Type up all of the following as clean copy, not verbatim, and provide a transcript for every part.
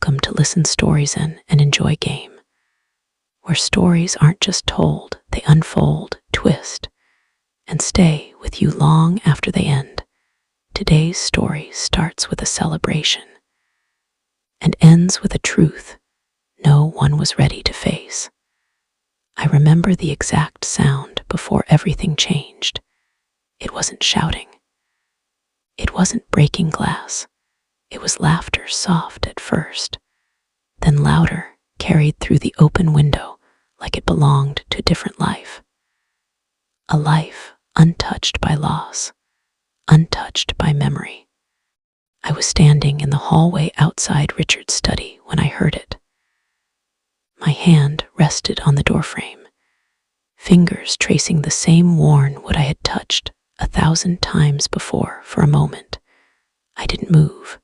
welcome to listen stories in and enjoy game, where stories aren't just told, they unfold, twist, and stay with you long after they end. Today's story starts with a celebration and ends with a truth no one was ready to face. I remember the exact sound before everything changed. It wasn't shouting. It wasn't breaking glass. It was laughter, soft at first, then louder, carried through the open window like it belonged to a different life. A life untouched by loss, untouched by memory. I was standing in the hallway outside Richard's study when I heard it. My hand rested on the doorframe, fingers tracing the same worn wood I had touched 1,000 times before. For a moment, I didn't move,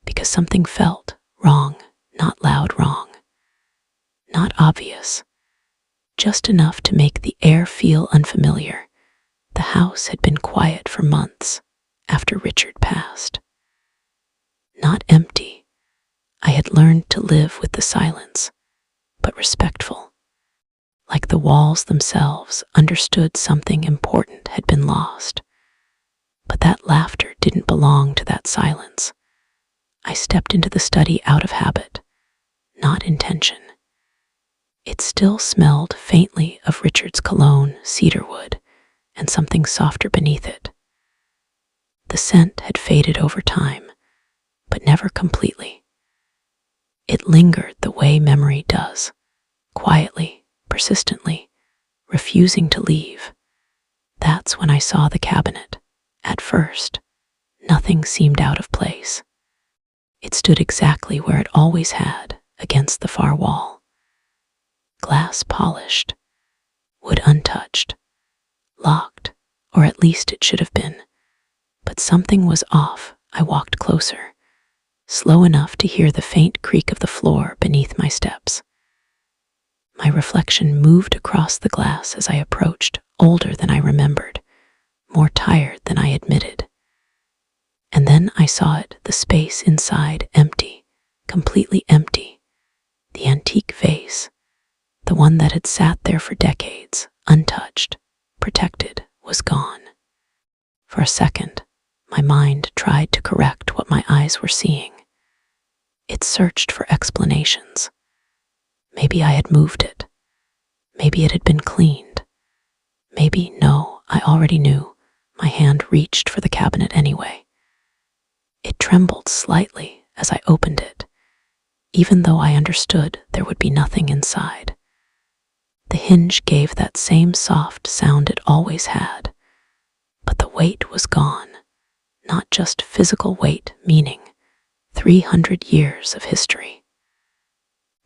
because something felt wrong, not loud wrong, not obvious, just enough to make the air feel unfamiliar. The house had been quiet for months after Richard passed. Not empty. I had learned to live with the silence, but respectful. Like the walls themselves understood something important had been lost. But that laughter didn't belong to that silence. I stepped into the study out of habit, not intention. It still smelled faintly of Richard's cologne, cedarwood, and something softer beneath it. The scent had faded over time, but never completely. It lingered the way memory does, quietly, persistently, refusing to leave. That's when I saw the cabinet. At first, nothing seemed out of place. It stood exactly where it always had, against the far wall. Glass polished, wood untouched, locked, or at least it should have been. But something was off. I walked closer, slow enough to hear the faint creak of the floor beneath my steps. My reflection moved across the glass as I approached, older than I remembered, more tired than I admitted. And then I saw it, the space inside, empty, completely empty. The antique vase, the one that had sat there for decades, untouched, protected, was gone. For a second, my mind tried to correct what my eyes were seeing. It searched for explanations. Maybe I had moved it. Maybe it had been cleaned. Maybe, no, I already knew. My hand reached for the cabinet anyway. It trembled slightly as I opened it, even though I understood there would be nothing inside. The hinge gave that same soft sound it always had, but the weight was gone. Not just physical weight, meaning 300 years of history,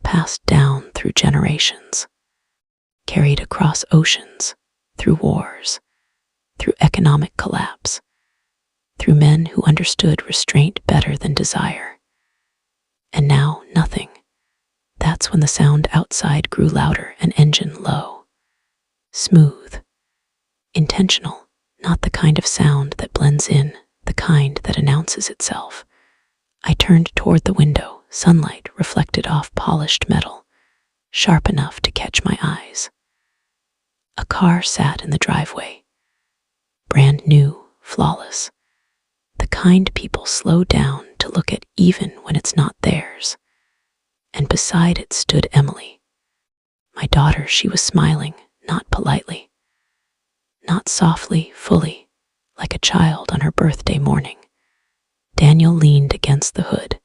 passed down through generations, carried across oceans, through wars, through economic collapse, through men who understood restraint better than desire. And now, nothing. That's when the sound outside grew louder, an engine low, smooth, intentional, not the kind of sound that blends in, the kind that announces itself. I turned toward the window, sunlight reflected off polished metal, sharp enough to catch my eyes. A car sat in the driveway, brand new, flawless, the kind people slow down to look at even when it's not theirs. And beside it stood Emily, my daughter. She was smiling, not politely, not softly, fully, like a child on her birthday morning. Daniel leaned against the hood,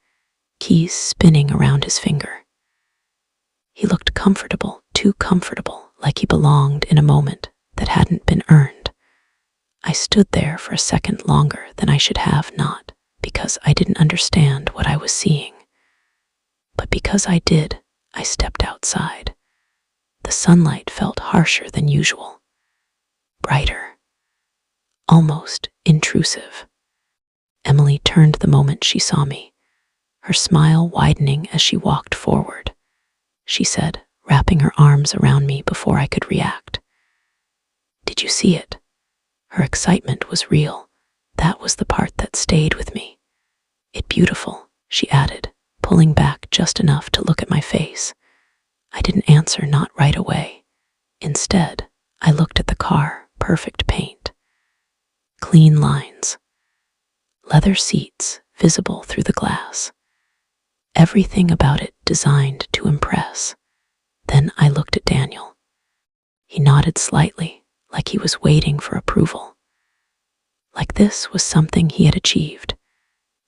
keys spinning around his finger. He looked comfortable, too comfortable, like he belonged in a moment that hadn't been earned. I stood there for a second longer than I should have, not because I didn't understand what I was seeing, but because I did. I stepped outside. The sunlight felt harsher than usual, brighter, almost intrusive. Emily turned the moment she saw me, her smile widening as she walked forward. She said, wrapping her arms around me before I could react, "Did you see it?" Her excitement was real. That was the part that stayed with me. "It beautiful," she added, pulling back just enough to look at my face. I didn't answer, not right away. Instead, I looked at the car, perfect paint, clean lines, leather seats visible through the glass. Everything about it designed to impress. Then I looked at Daniel. He nodded slightly, like he was waiting for approval. Like this was something he had achieved.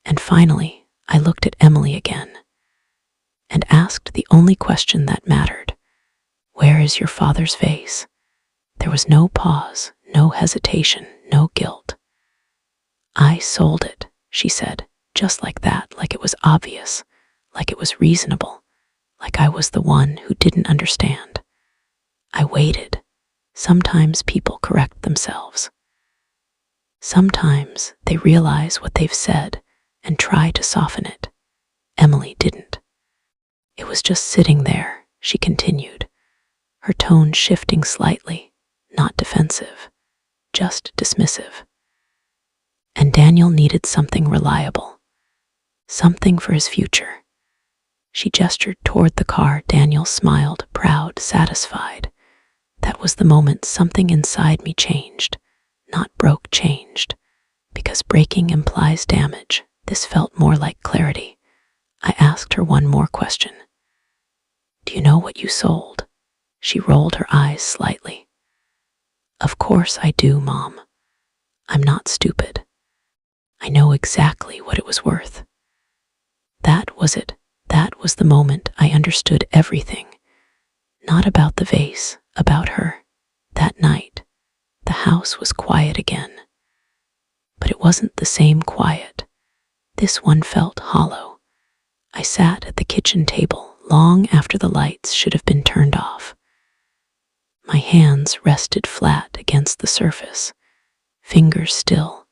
And finally, I looked at Emily again and asked the only question that mattered. Where is your father's vase? There was no pause, no hesitation, no guilt. I sold it, she said, just like that, like it was obvious, like it was reasonable, like I was the one who didn't understand. I waited. Sometimes people correct themselves. Sometimes they realize what they've said and try to soften it. Emily didn't. It was just sitting there, she continued, her tone shifting slightly, not defensive, just dismissive. And Daniel needed something reliable, something for his future. She gestured toward the car. Daniel smiled, proud, satisfied. That was the moment something inside me changed, not broke, changed. Because breaking implies damage, this felt more like clarity. I asked her one more question. Do you know what you sold? She rolled her eyes slightly. Of course I do, Mom. I'm not stupid. I know exactly what it was worth. That was it. That was the moment I understood everything. Not about the vase, about her. That night, the house was quiet again. But it wasn't the same quiet. This one felt hollow. I sat at the kitchen table long after the lights should have been turned off. My hands rested flat against the surface, fingers still,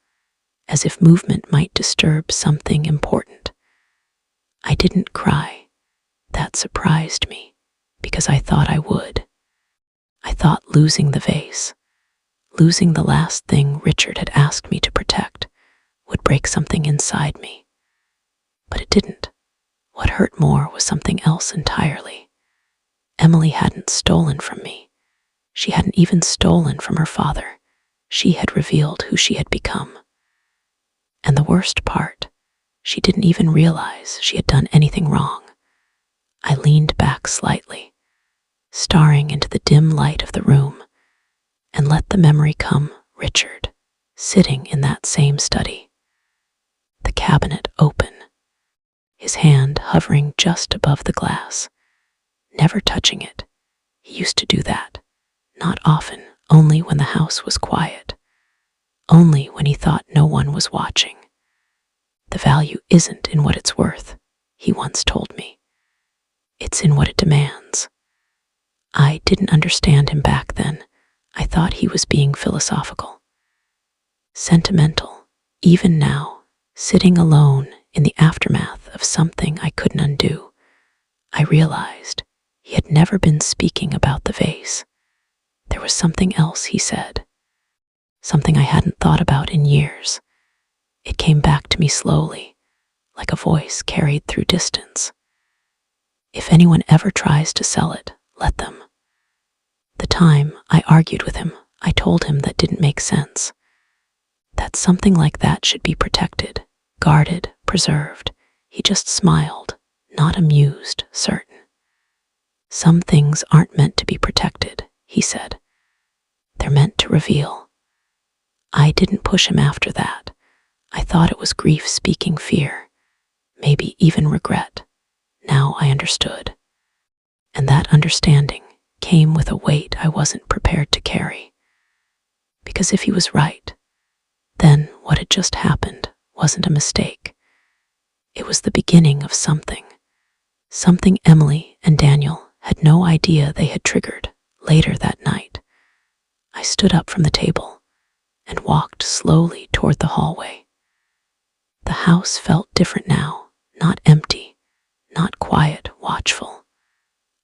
as if movement might disturb something important. I didn't cry. That surprised me, because I thought I would. I thought losing the vase, losing the last thing Richard had asked me to protect, would break something inside me. But it didn't. What hurt more was something else entirely. Emily hadn't stolen from me. She hadn't even stolen from her father. She had revealed who she had become. And the worst part, she didn't even realize she had done anything wrong. I leaned back slightly, staring into the dim light of the room, and let the memory come. Richard, sitting in that same study. The cabinet open, his hand hovering just above the glass, never touching it. He used to do that. Not often, only when the house was quiet, only when he thought no one was watching. The value isn't in what it's worth, he once told me. It's in what it demands. I didn't understand him back then. I thought he was being philosophical, sentimental. Even now, sitting alone in the aftermath of something I couldn't undo, I realized he had never been speaking about the vase. There was something else he said, something I hadn't thought about in years. It came back to me slowly, like a voice carried through distance. If anyone ever tries to sell it, let them. The time I argued with him, I told him that didn't make sense. That something like that should be protected, guarded, preserved. He just smiled, not amused, certain. Some things aren't meant to be protected, he said. They're meant to reveal. I didn't push him after that. I thought it was grief speaking fear, maybe even regret. Now I understood. And that understanding came with a weight I wasn't prepared to carry. Because if he was right, then what had just happened wasn't a mistake. It was the beginning of something Emily and Daniel had no idea they had triggered. Later that night, I stood up from the table and walked slowly toward the hallway. The house felt different now, not empty, not quiet, watchful.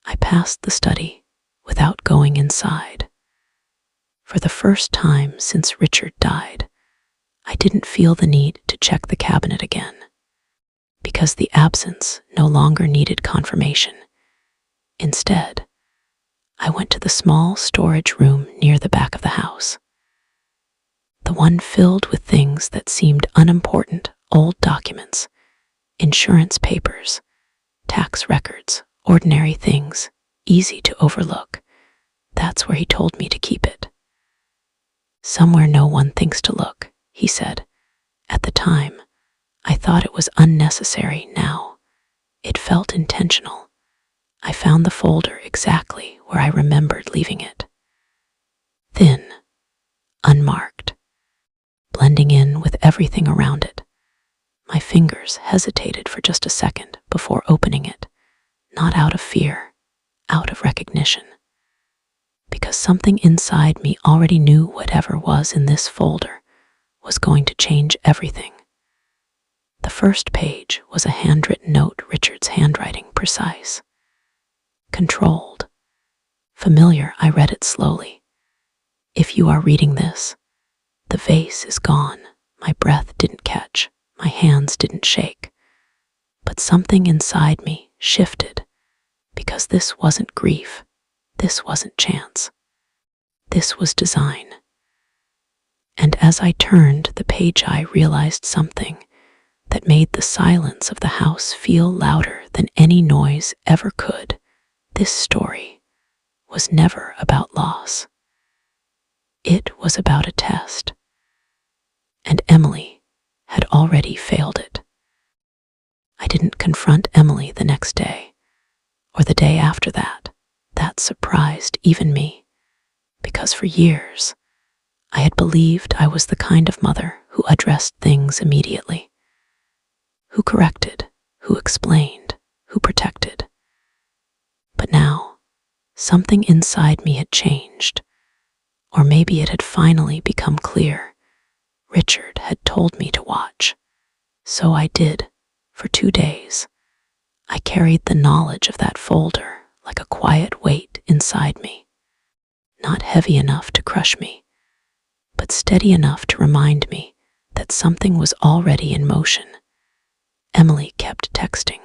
I passed the study without going inside. For the first time since Richard died, I didn't feel the need to check the cabinet again. because the absence no longer needed confirmation. Instead, I went to the small storage room near the back of the house, the one filled with things that seemed unimportant: old documents, insurance papers, tax records, ordinary things, easy to overlook. That's where he told me to keep it. Somewhere no one thinks to look, he said. At the time, I thought it was unnecessary. Now, it felt intentional. I found the folder exactly where I remembered leaving it. Thin, unmarked, blending in with everything around it. My fingers hesitated for just a second before opening it, not out of fear, out of recognition. Because something inside me already knew whatever was in this folder was going to change everything. The first page was a handwritten note, Richard's handwriting, precise, controlled, familiar. I read it slowly. If you are reading this, the vase is gone. My breath didn't catch, my hands didn't shake, but something inside me shifted, because this wasn't grief, this wasn't chance, this was design. And as I turned the page, I realized something that made the silence of the house feel louder than any noise ever could. This story was never about loss. It was about a test, and Emily had already failed it. I didn't confront Emily the next day, or the day after that. That surprised even me, because for years I had believed I was the kind of mother who addressed things immediately, who corrected, who explained, who protected. But now, something inside me had changed, or maybe it had finally become clear. Richard had told me to watch, so I did. For 2 days, I carried the knowledge of that folder like a quiet weight inside me, not heavy enough to crush me, but steady enough to remind me that something was already in motion. Emily kept texting.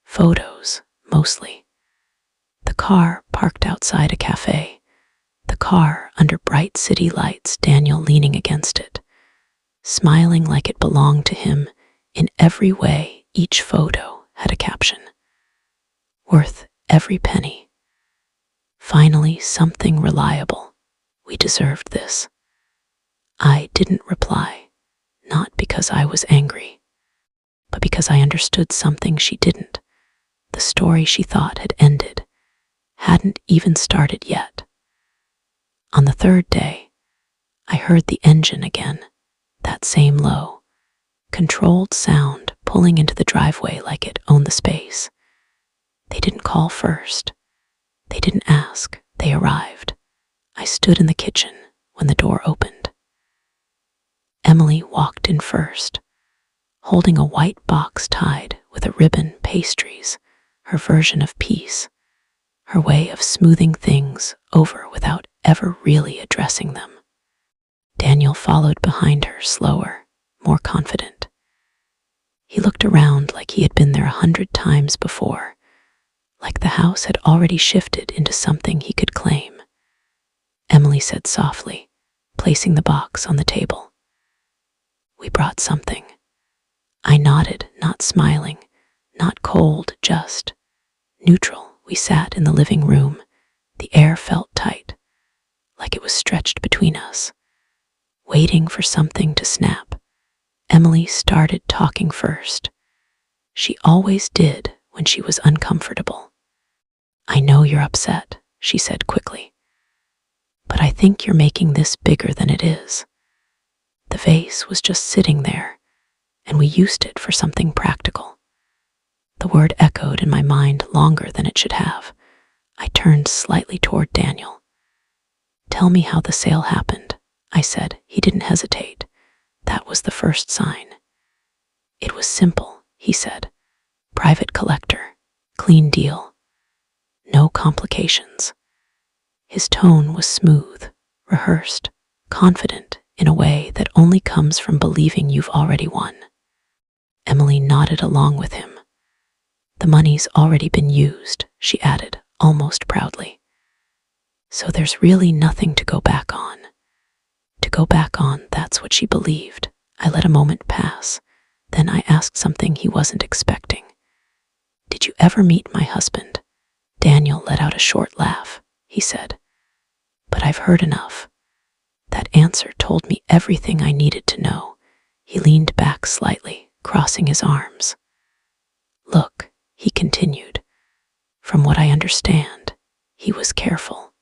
Photos, mostly. The car parked outside a cafe. The car under bright city lights, Daniel leaning against it, smiling like it belonged to him in every way. Each photo had a caption. Worth every penny. Finally, something reliable. We deserved this. I didn't reply, not because I was angry, but because I understood something she didn't. The story she thought had ended hadn't even started yet. On the 3rd day, I heard the engine again, that same low, controlled sound pulling into the driveway like it owned the space. They didn't call first. They didn't ask. They arrived. I stood in the kitchen when the door opened. Emily walked in first, holding a white box tied with a ribbon, pastries, her version of peace, her way of smoothing things over without ever really addressing them. Daniel followed behind her, slower, more confident. He looked around like he had been there 100 times before, like the house had already shifted into something he could claim. Emily said softly, placing the box on the table. We brought something. I nodded, not smiling, not cold, just neutral. We sat in the living room. The air felt tight, like it was stretched between us, waiting for something to snap. Emily started talking first. She always did when she was uncomfortable. I know you're upset, she said quickly, but I think you're making this bigger than it is. The vase was just sitting there, and we used it for something practical. The word echoed in my mind longer than it should have. I turned slightly toward Daniel. Tell me how the sale happened, I said. He didn't hesitate. That was the first sign. It was simple, he said. Private collector, clean deal. No complications. His tone was smooth, rehearsed, confident in a way that only comes from believing you've already won. Emily nodded along with him. The money's already been used, she added, almost proudly. So there's really nothing to go back on. To go back on, that's what she believed. I let a moment pass. Then I asked something he wasn't expecting. Did you ever meet my husband? Daniel let out a short laugh. He said, but I've heard enough. That answer told me everything I needed to know. He leaned back slightly, crossing his arms. Look, he continued, from what I understand, he was careful.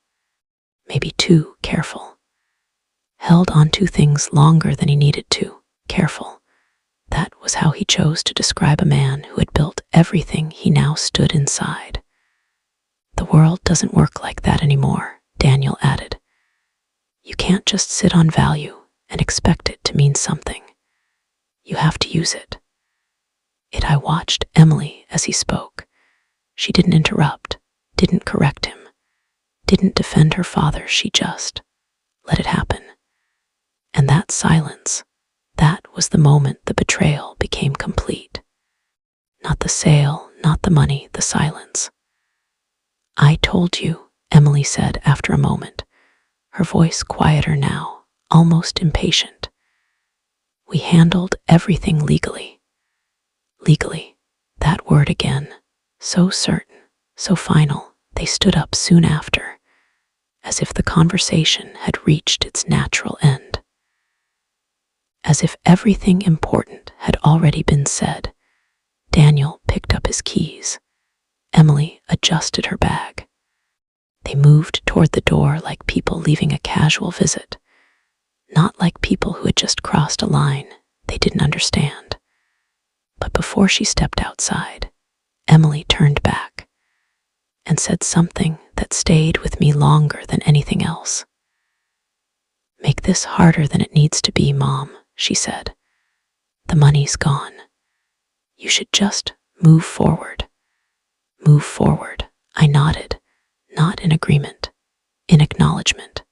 Maybe too careful. Held on to things longer than he needed to. Careful. That was how he chose to describe a man who had built everything he now stood inside. The world doesn't work like that anymore, Daniel added. You can't just sit on value and expect it to mean something. You have to use it. I watched Emily as he spoke. She didn't interrupt, didn't correct him, didn't defend her father. She just let it happen. And that silence, that was the moment the betrayal became complete. Not the sale, not the money, the silence. I told you, Emily said after a moment, her voice quieter now, almost impatient. We handled everything legally. Legally, that word again, so certain, so final. They stood up soon after, as if the conversation had reached its natural end. As if everything important had already been said, Daniel picked up his keys. Emily adjusted her bag. They moved toward the door like people leaving a casual visit, not like people who had just crossed a line they didn't understand. But before she stepped outside, Emily turned back and said something that stayed with me longer than anything else. Make this harder than it needs to be, Mom, she said. The money's gone. You should just move forward. Move forward. I nodded, not in agreement, in acknowledgement.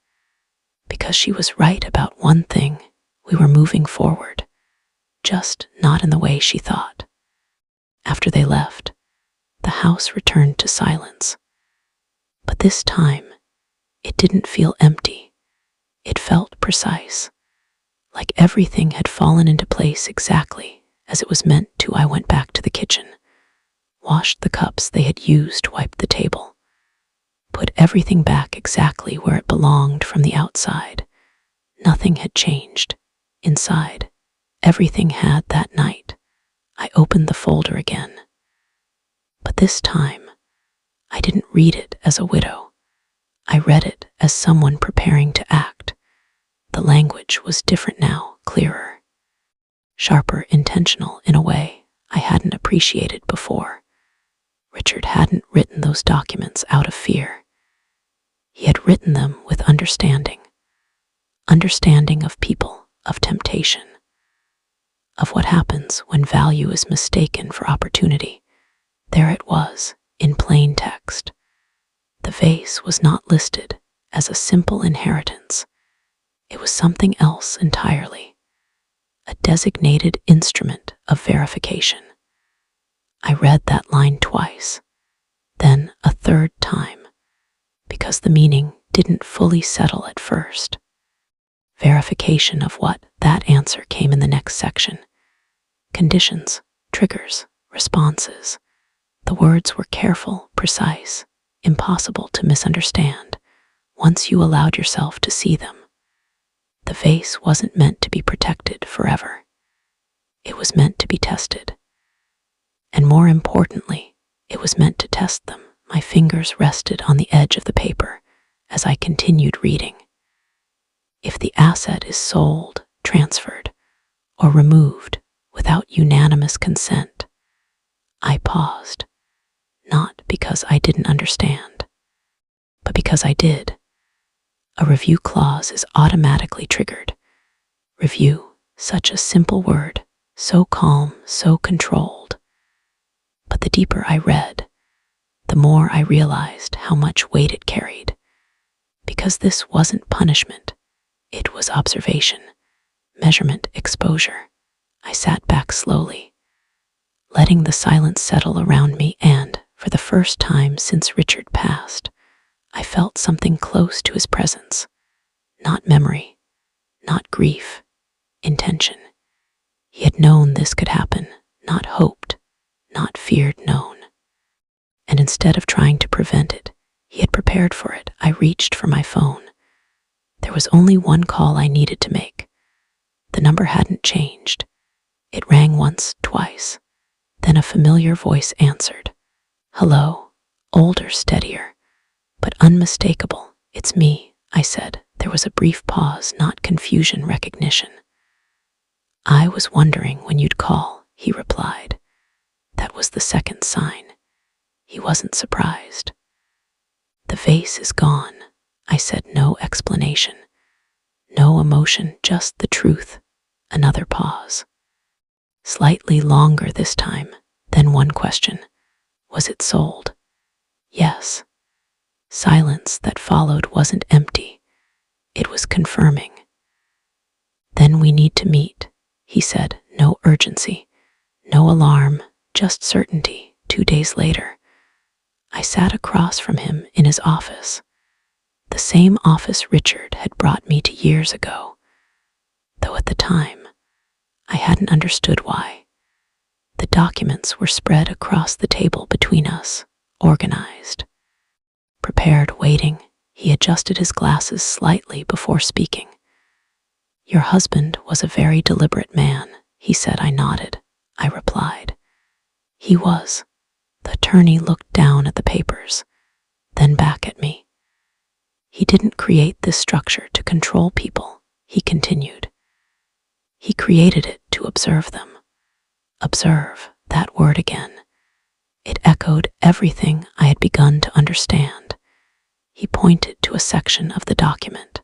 Because she was right about one thing, we were moving forward, just not in the way she thought. After they left, the house returned to silence. But this time, it didn't feel empty. It felt precise, like everything had fallen into place exactly as it was meant to. I went back to the kitchen, washed the cups they had used, wiped the table, put everything back exactly where it belonged from the outside. Nothing had changed. Inside, everything had that night. I opened the folder again. But this time, I didn't read it as a widow. I read it as someone preparing to act. The language was different now, clearer, sharper, intentional in a way I hadn't appreciated before. Richard hadn't written those documents out of fear. He had written them with understanding of people, of temptation, of what happens when value is mistaken for opportunity. There it was, in plain text. The vase was not listed as a simple inheritance. It was something else entirely, a designated instrument of verification. I read that line twice, then a third time, because the meaning didn't fully settle at first. Verification of what? That answer came in the next section. Conditions, triggers, responses. The words were careful, precise, impossible to misunderstand once you allowed yourself to see them. The vase wasn't meant to be protected forever. It was meant to be tested. And more importantly, it was meant to test them. My fingers rested on the edge of the paper as I continued reading. If the asset is sold, transferred, or removed without unanimous consent, I paused, not because I didn't understand, but because I did. A review clause is automatically triggered. Review, such a simple word, so calm, so controlled. But the deeper I read, the more I realized how much weight it carried. Because this wasn't punishment, it was observation, measurement, exposure. I sat back slowly, letting the silence settle around me, and, for the first time since Richard passed, I felt something close to his presence. Not memory, not grief, intention. He had known this could happen, not hoped, not feared, known. And instead of trying to prevent it, he had prepared for it. I reached for my phone. There was only one call I needed to make. The number hadn't changed. It rang once, twice. Then a familiar voice answered. Hello, older, steadier, but unmistakable. It's me, I said. There was a brief pause, not confusion, recognition. I was wondering when you'd call, he replied. That was the second sign. He wasn't surprised. The vase is gone, I said, no explanation. No emotion, just the truth. Another pause. Slightly longer this time, then one question. Was it sold? Yes. Silence that followed wasn't empty. It was confirming. Then we need to meet, he said, no urgency, no alarm, just certainty. 2 days later, I sat across from him in his office. The same office Richard had brought me to years ago, though at the time, I hadn't understood why. The documents were spread across the table between us, organized. Prepared, waiting, he adjusted his glasses slightly before speaking. Your husband was a very deliberate man, he said. I nodded. I replied. He was. The attorney looked down at the papers, then back at me. He didn't create this structure to control people, he continued. He created it to observe them. Observe, that word again. It echoed everything I had begun to understand. He pointed to a section of the document.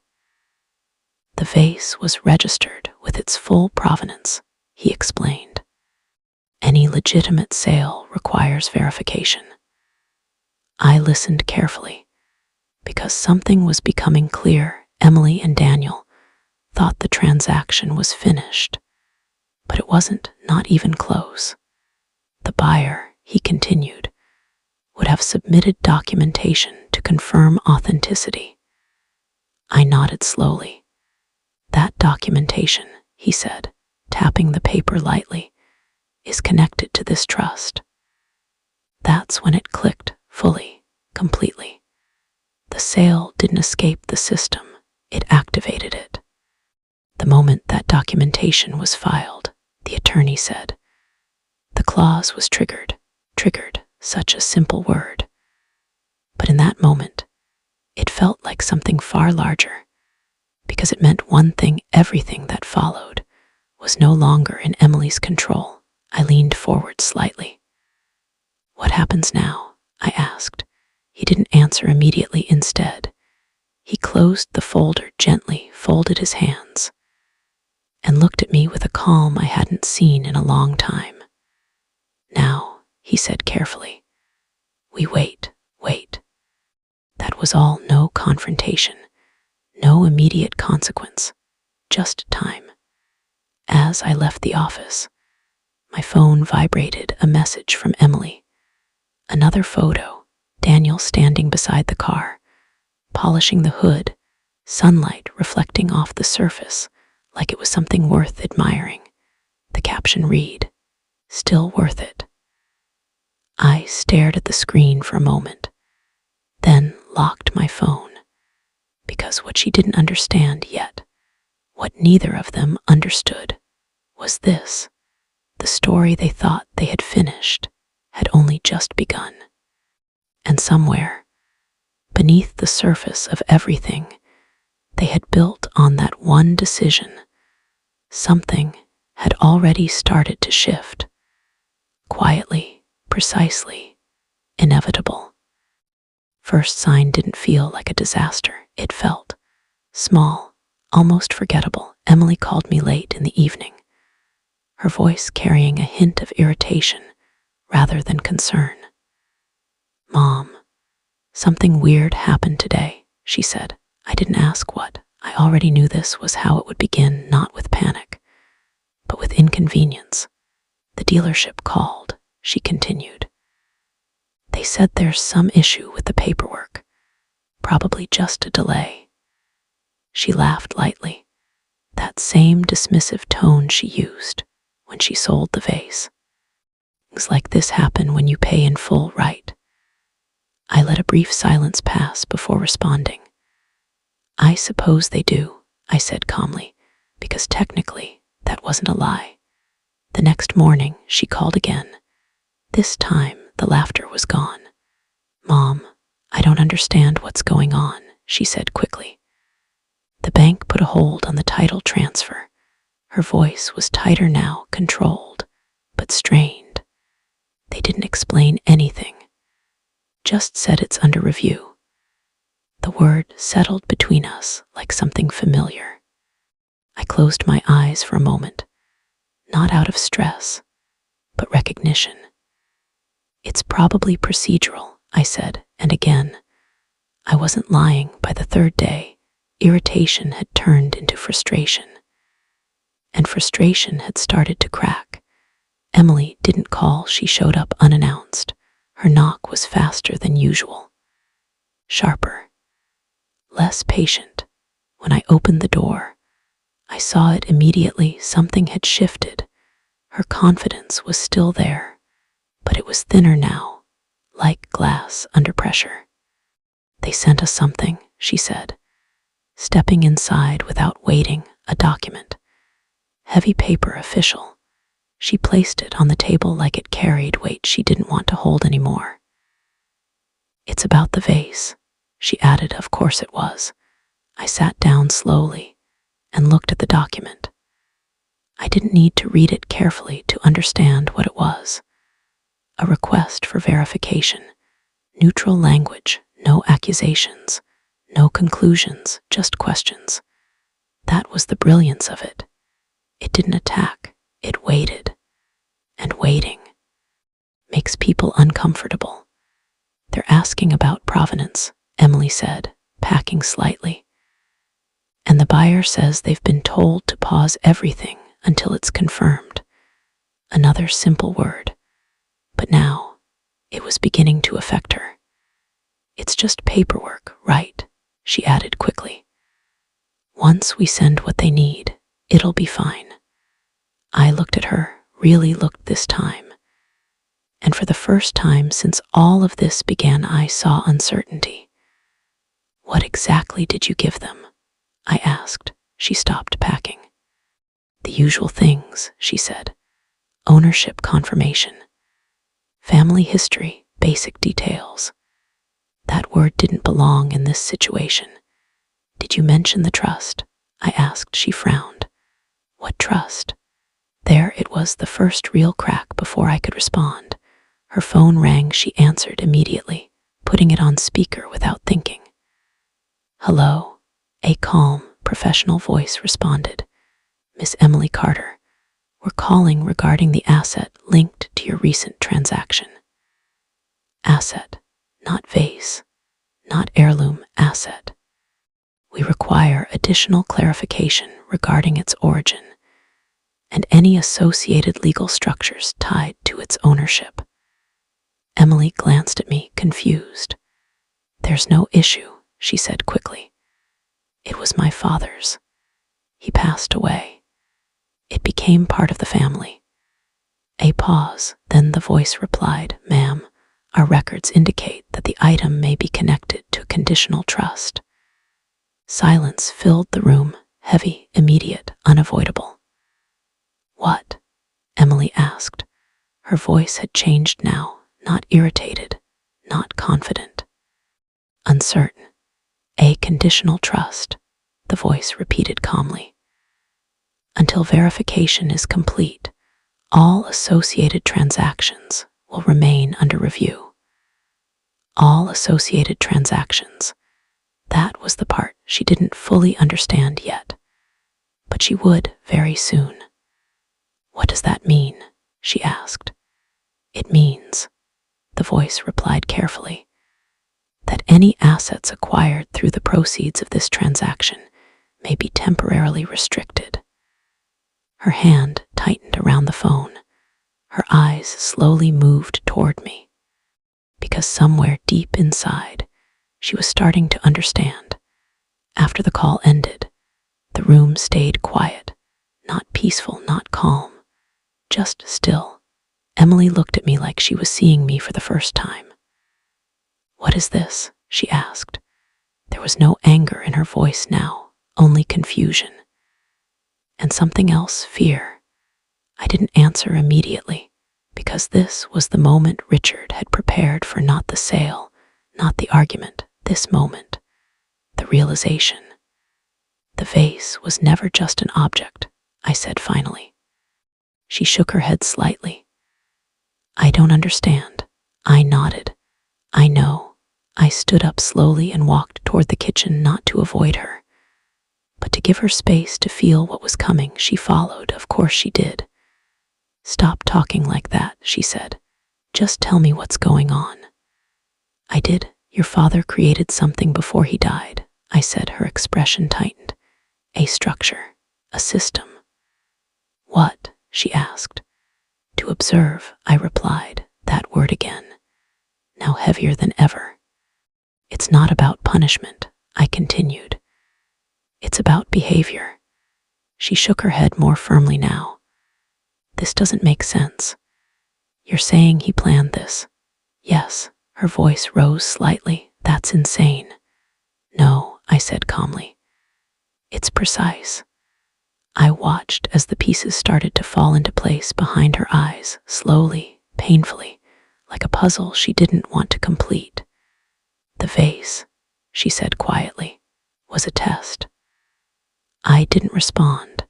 The vase was registered with its full provenance, he explained. Any legitimate sale requires verification. I listened carefully, because something was becoming clear. Emily and Daniel thought the transaction was finished, but it wasn't, not even close. The buyer, he continued, would have submitted documentation to confirm authenticity. I nodded slowly. That documentation, he said, tapping the paper lightly, is connected to this trust. That's when it clicked, fully, completely. The sale didn't escape the system, it activated it. The moment that documentation was filed, the attorney said, the clause was triggered, such a simple word. But in that moment, it felt like something far larger, because it meant one thing: everything that followed was no longer in Emily's control. I leaned forward slightly. What happens now? I asked. He didn't answer immediately. Instead, he closed the folder gently, folded his hands, and looked at me with a calm I hadn't seen in a long time. Now, he said carefully, we wait. That was all. No confrontation, no immediate consequence, just time. As I left the office, my phone vibrated. A message from Emily. Another photo, Daniel standing beside the car, polishing the hood, sunlight reflecting off the surface like it was something worth admiring. The caption read, still worth it. I stared at the screen for a moment, then locked my phone, because what she didn't understand yet, what neither of them understood, was this: the story they thought they had finished had only just begun. And somewhere, beneath the surface of everything they had built on that one decision, something had already started to shift. Quietly, precisely, inevitable. First sign didn't feel like a disaster. It felt small, almost forgettable. Emily called me late in the evening, her voice carrying a hint of irritation rather than concern. Mom, something weird happened today, she said. I didn't ask what. I already knew this was how it would begin, not with panic, but with inconvenience. The dealership called, she continued. They said there's some issue with the paperwork, probably just a delay. She laughed lightly, that same dismissive tone she used when she sold the vase. Things like this happen when you pay in full, right? I let a brief silence pass before responding. I suppose they do, I said calmly, because technically that wasn't a lie. The next morning, she called again. This time, the laughter was gone. Mom, I don't understand what's going on, she said quickly. The bank put a hold on the title transfer. Her voice was tighter now, controlled, but strained. They didn't explain anything, just said it's under review. The word settled between us like something familiar. I closed my eyes for a moment, not out of stress, but recognition. It's probably procedural, I said, and again, I wasn't lying. By the third day, irritation had turned into frustration. And frustration had started to crack. Emily didn't call, she showed up unannounced. Her knock was faster than usual. Sharper. Less patient. When I opened the door, I saw it immediately. Something had shifted. Her confidence was still there, but it was thinner now, like glass under pressure. They sent us something, she said, stepping inside without waiting, a document. Heavy paper, official. She placed it on the table like it carried weight she didn't want to hold anymore. It's about the vase, she added. Of course it was. I sat down slowly and looked at the document. I didn't need to read it carefully to understand what it was. A request for verification. Neutral language, no accusations, no conclusions, just questions. That was the brilliance of it. It didn't attack, it waited. And waiting makes people uncomfortable. They're asking about provenance, Emily said, packing slightly. And the buyer says they've been told to pause everything until it's confirmed. Another simple word. But now, it was beginning to affect her. It's just paperwork, right? She added quickly. Once we send what they need, it'll be fine. I looked at her, really looked this time. And for the first time since all of this began, I saw uncertainty. What exactly did you give them? I asked. She stopped packing. The usual things, she said. Ownership confirmation. Family history, basic details. That word didn't belong in this situation. Did you mention the trust? I asked. She frowned. What trust? There it was, the first real crack. Before I could respond, her phone rang. She answered immediately, putting it on speaker without thinking. Hello, a calm, professional voice responded. Miss Emily Carter, we're calling regarding the asset linked to your recent transaction. Asset, not vase, not heirloom, asset. We require additional clarification regarding its origin and any associated legal structures tied to its ownership. Emily glanced at me, confused. There's no issue, she said quickly. It was my father's. He passed away. It became part of the family. A pause, then the voice replied, Ma'am, our records indicate that the item may be connected to a conditional trust. Silence filled the room, heavy, immediate, unavoidable. What? Emily asked. Her voice had changed now, not irritated, not confident. Uncertain. A conditional trust, the voice repeated calmly. Until verification is complete, all associated transactions will remain under review. All associated transactions. That was the part she didn't fully understand yet, but she would very soon. What does that mean? She asked. It means, the voice replied carefully, that any assets acquired through the proceeds of this transaction may be temporarily restricted. Her hand tightened around the phone. Her eyes slowly moved toward me, because somewhere deep inside, she was starting to understand. After the call ended, the room stayed quiet, not peaceful, not calm, just still. Emily looked at me like she was seeing me for the first time. "What is this?" she asked. There was no anger in her voice now, only confusion. And something else, fear. I didn't answer immediately, because this was the moment Richard had prepared for, not the sale, not the argument, this moment, the realization. The vase was never just an object, I said finally. She shook her head slightly. "I don't understand." I nodded. "I know." I stood up slowly and walked toward the kitchen, not to avoid her, but to give her space to feel what was coming. She followed, of course she did. "Stop talking like that," she said. "Just tell me what's going on." I did. "Your father created something before he died," I said. Her expression tightened. "A structure, a system." "What?" she asked. "To observe," I replied, that word again, now heavier than ever. "It's not about punishment," I continued. "It's about behavior." She shook her head more firmly now. "This doesn't make sense. You're saying he planned this?" "Yes." Her voice rose slightly. "That's insane." "No," I said calmly. "It's precise." I watched as the pieces started to fall into place behind her eyes, slowly, painfully, like a puzzle she didn't want to complete. "The vase," she said quietly, "was a test." I didn't respond.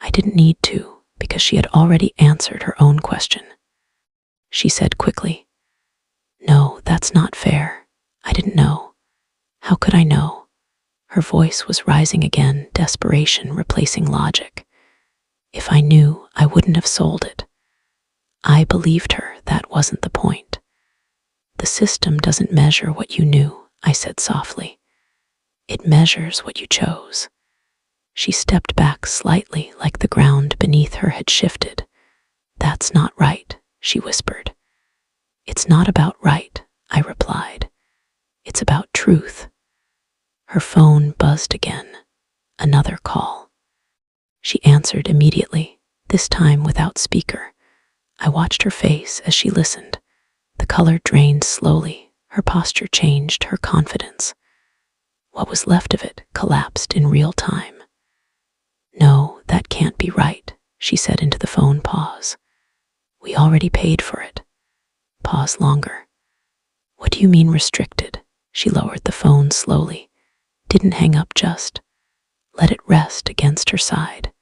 I didn't need to, because she had already answered her own question. She said quickly, "No, that's not fair. I didn't know." "How could I know?" Her voice was rising again, desperation replacing logic. "If I knew, I wouldn't have sold it." I believed her. That wasn't the point. "The system doesn't measure what you knew," I said softly. "It measures what you chose." She stepped back slightly, like the ground beneath her had shifted. "That's not right," she whispered. "It's not about right," I replied. "It's about truth." Her phone buzzed again. Another call. She answered immediately, this time without speaker. I watched her face as she listened. The color drained slowly. Her posture changed, her confidence. What was left of it collapsed in real time. "No, that can't be right," she said into the phone. Pause. "We already paid for it." Pause longer. "What do you mean restricted?" She lowered the phone slowly. Didn't hang up, just let it rest against her side.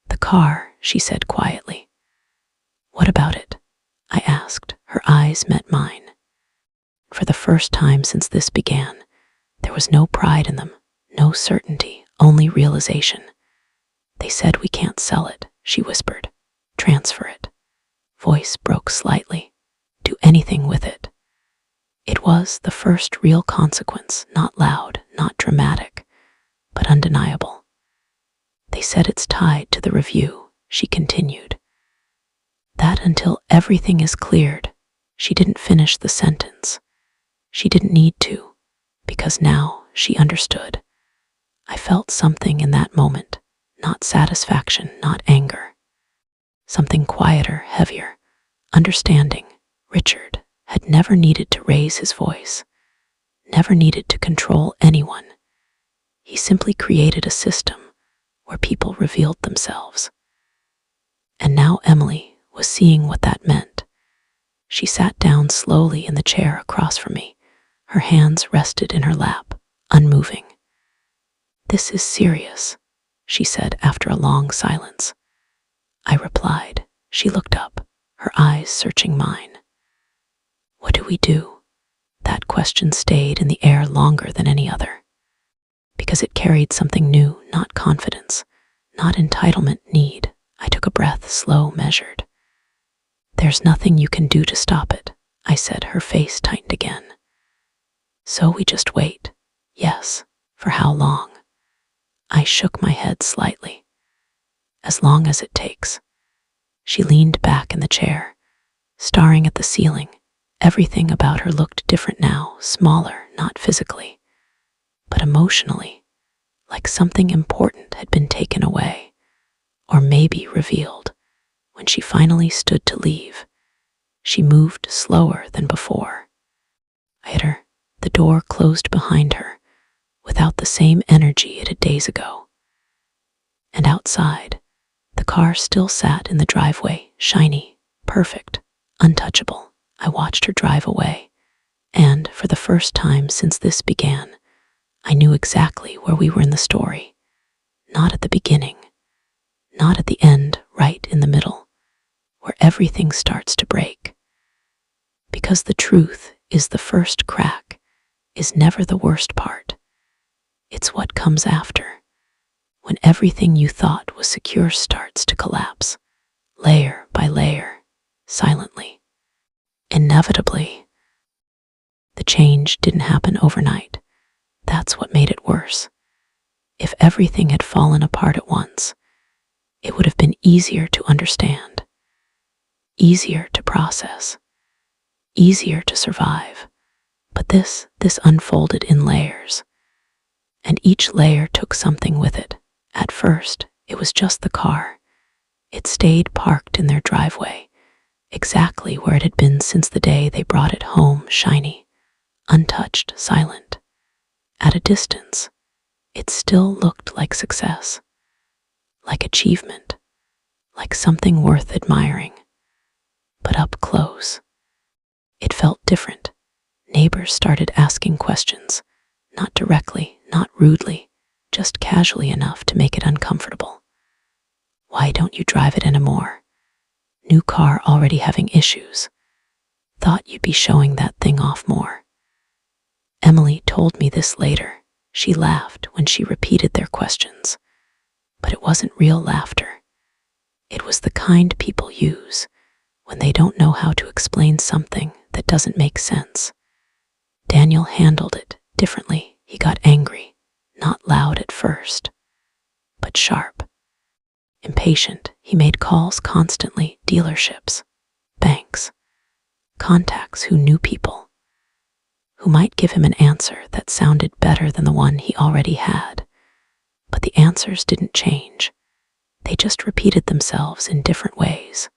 "The car," she said quietly. "What about it?" I asked. Her eyes met mine. For the first time since this began, there was no pride in them, no certainty, only realization. "They said we can't sell it," she whispered. "Transfer it." Voice broke slightly. "Do anything with it." It was the first real consequence, not loud, not dramatic, but undeniable. "They said it's tied to the review," she continued. "That until everything is cleared." She didn't finish the sentence. She didn't need to, because now she understood. I felt something in that moment, not satisfaction, not anger. Something quieter, heavier, understanding. Richard had never needed to raise his voice, never needed to control anyone. He simply created a system where people revealed themselves. And now Emily was seeing what that meant. She sat down slowly in the chair across from me. Her hands rested in her lap, unmoving. "This is serious," she said after a long silence. I replied. She looked up, her eyes searching mine. "What do we do?" That question stayed in the air longer than any other, because it carried something new, not confidence, not entitlement, need. I took a breath, slow, measured. "There's nothing you can do to stop it," I said. Her face tightened again. "So we just wait." "Yes." "For how long?" I shook my head slightly. "As long as it takes." She leaned back in the chair, staring at the ceiling. Everything about her looked different now, smaller, not physically, but emotionally, like something important had been taken away, or maybe revealed. When she finally stood to leave, she moved slower than before. I hit her. The door closed behind her, without the same energy it had days ago. And outside, the car still sat in the driveway, shiny, perfect, untouchable. I watched her drive away, and for the first time since this began, I knew exactly where we were in the story. Not at the beginning, not at the end, right in the middle, where everything starts to break. Because the truth is the first crack is never the worst part. It's what comes after, when everything you thought was secure starts to collapse, layer by layer, silently. Inevitably, the change didn't happen overnight. That's what made it worse. If everything had fallen apart at once, it would have been easier to understand, easier to process, easier to survive. But this unfolded in layers, and each layer took something with it. At first, it was just the car. It stayed parked in their driveway, exactly where it had been since the day they brought it home, shiny, untouched, silent. At a distance, it still looked like success, like achievement, like something worth admiring. But up close, it felt different. Neighbors started asking questions, not directly, not rudely, just casually enough to make it uncomfortable. Why don't you drive it anymore? New car already having issues. Thought you'd be showing that thing off more. Emily told me this later. She laughed when she repeated their questions. But it wasn't real laughter. It was the kind people use when they don't know how to explain something that doesn't make sense. Daniel handled it differently. He got angry, not loud at first, but sharp. Impatient, he made calls constantly, dealerships, banks, contacts who knew people, who might give him an answer that sounded better than the one he already had. But the answers didn't change. They just repeated themselves in different ways.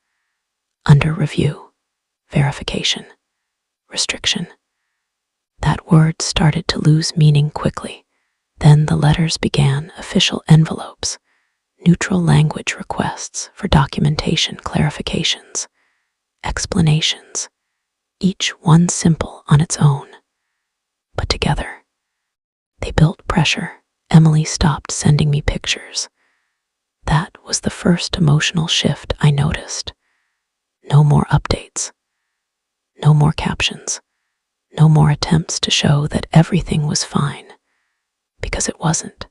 Under review, verification, restriction. That word started to lose meaning quickly. Then the letters began, official envelopes, neutral language requests for documentation, clarifications, explanations, each one simple on its own. But together, they built pressure. Emily stopped sending me pictures. That was the first emotional shift I noticed. No more updates, no more captions, no more attempts to show that everything was fine, because it wasn't.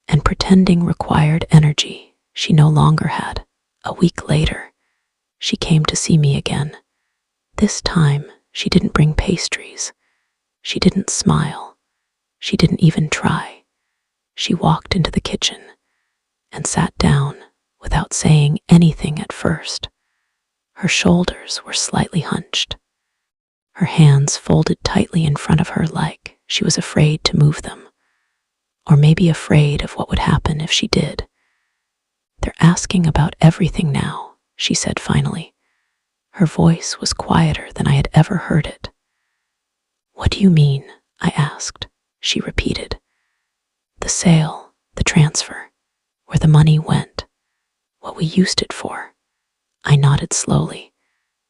And pretending required energy she no longer had. A week later, she came to see me again. This time, she didn't bring pastries. She didn't smile. She didn't even try. She walked into the kitchen and sat down without saying anything at first. Her shoulders were slightly hunched, her hands folded tightly in front of her like she was afraid to move them, or maybe afraid of what would happen if she did. "They're asking about everything now," she said finally. Her voice was quieter than I had ever heard it. "What do you mean?" I asked. She repeated. "The sale, the transfer, where the money went, what we used it for." I nodded slowly,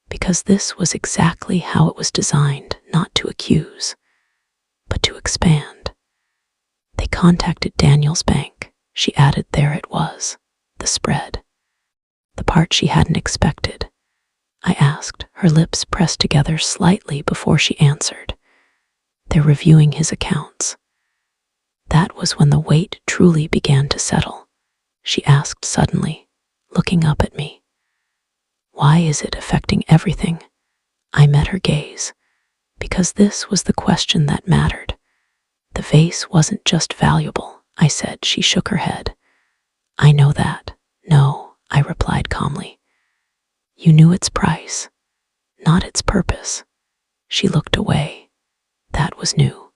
because this was exactly how it was designed, not to accuse, but to expand. "They contacted Daniel's bank," she added. There it was, the spread, the part she hadn't expected. I asked, her lips pressed together slightly before she answered. "They're reviewing his accounts." That was when the weight truly began to settle. She asked suddenly, looking up at me, "Why is it affecting everything?" I met her gaze, because this was the question that mattered. "The vase wasn't just valuable," I said. She shook her head. "I know that." "No," I replied calmly. "You knew its price. not its purpose. She looked away. That was new.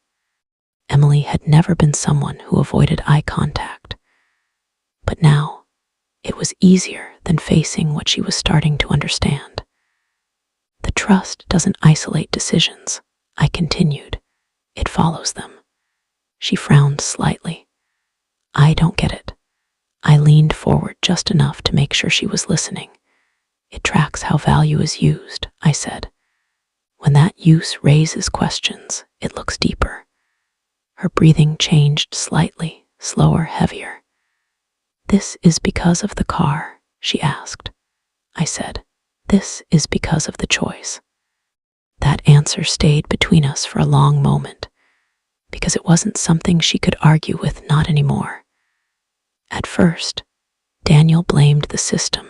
Emily had never been someone who avoided eye contact. But now, it was easier than facing what she was starting to understand. The trust doesn't isolate decisions, I continued. It follows them. She frowned slightly. I don't get it. I leaned forward just enough to make sure she was listening. It tracks how value is used, I said. When that use raises questions, it looks deeper. Her breathing changed slightly, slower, heavier. This is because of the car, she asked. I said, this is because of the choice. That answer stayed between us for a long moment, because it wasn't something she could argue with, not anymore. At first, Daniel blamed the system.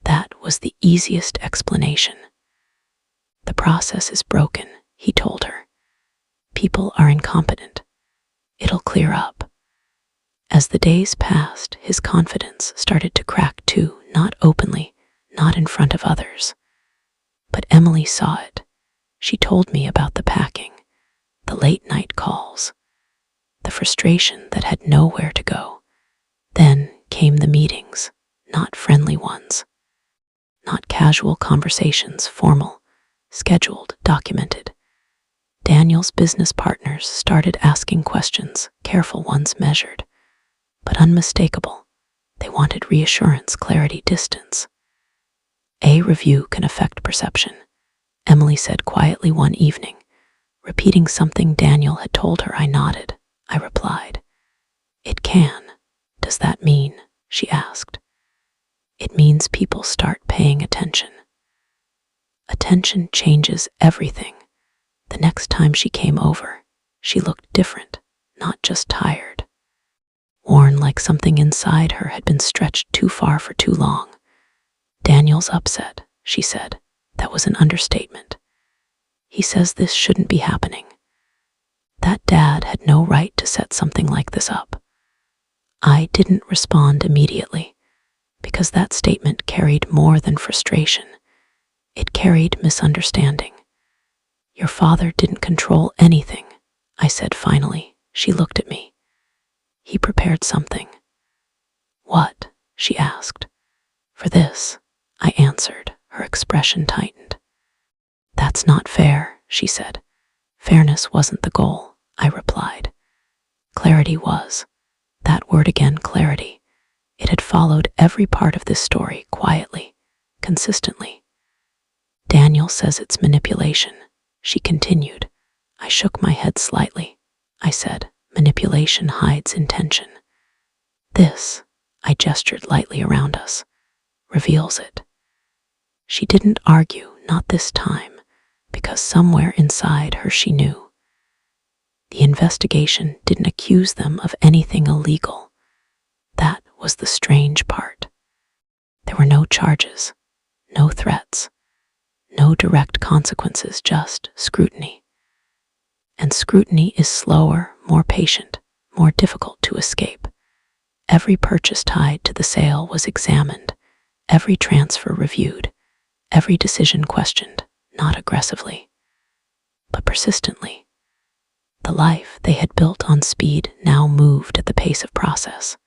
That was the easiest explanation. The process is broken, he told her. People are incompetent. It'll clear up. As the days passed, his confidence started to crack too, not openly, not in front of others. But Emily saw it. She told me about the packing, the late night calls, the frustration that had nowhere to go. Then came the meetings, not friendly ones, not casual conversations, formal, scheduled, documented. Daniel's business partners started asking questions, careful ones, measured, but unmistakable. They wanted reassurance, clarity, distance. A review can affect perception, Emily said quietly one evening, repeating something Daniel had told her. I nodded. I replied, it can. Does that mean? She asked. It means people start paying attention. Attention changes everything. The next time she came over, she looked different, not just tired. Worn, like something inside her had been stretched too far for too long. Daniel's upset, she said. That was an understatement. He says this shouldn't be happening. That dad had no right to set something like this up. I didn't respond immediately, because that statement carried more than frustration. It carried misunderstanding. Your father didn't control anything, I said finally. She looked at me. He prepared something. What? She asked. For this, I answered. Her expression tightened. That's not fair, she said. Fairness wasn't the goal, I replied. Clarity was. That word again, clarity. It had followed every part of this story quietly, consistently. Daniel says it's manipulation, she continued. I shook my head slightly. I said, manipulation hides intention. This, I gestured lightly around us, reveals it. She didn't argue, not this time, because somewhere inside her she knew. The investigation didn't accuse them of anything illegal. That was the strange part. There were no charges, no threats, no direct consequences, just scrutiny. And scrutiny is slower, more patient, more difficult to escape. Every purchase tied to the sale was examined, every transfer reviewed, every decision questioned, not aggressively, but persistently. The life they had built on speed now moved at the pace of process.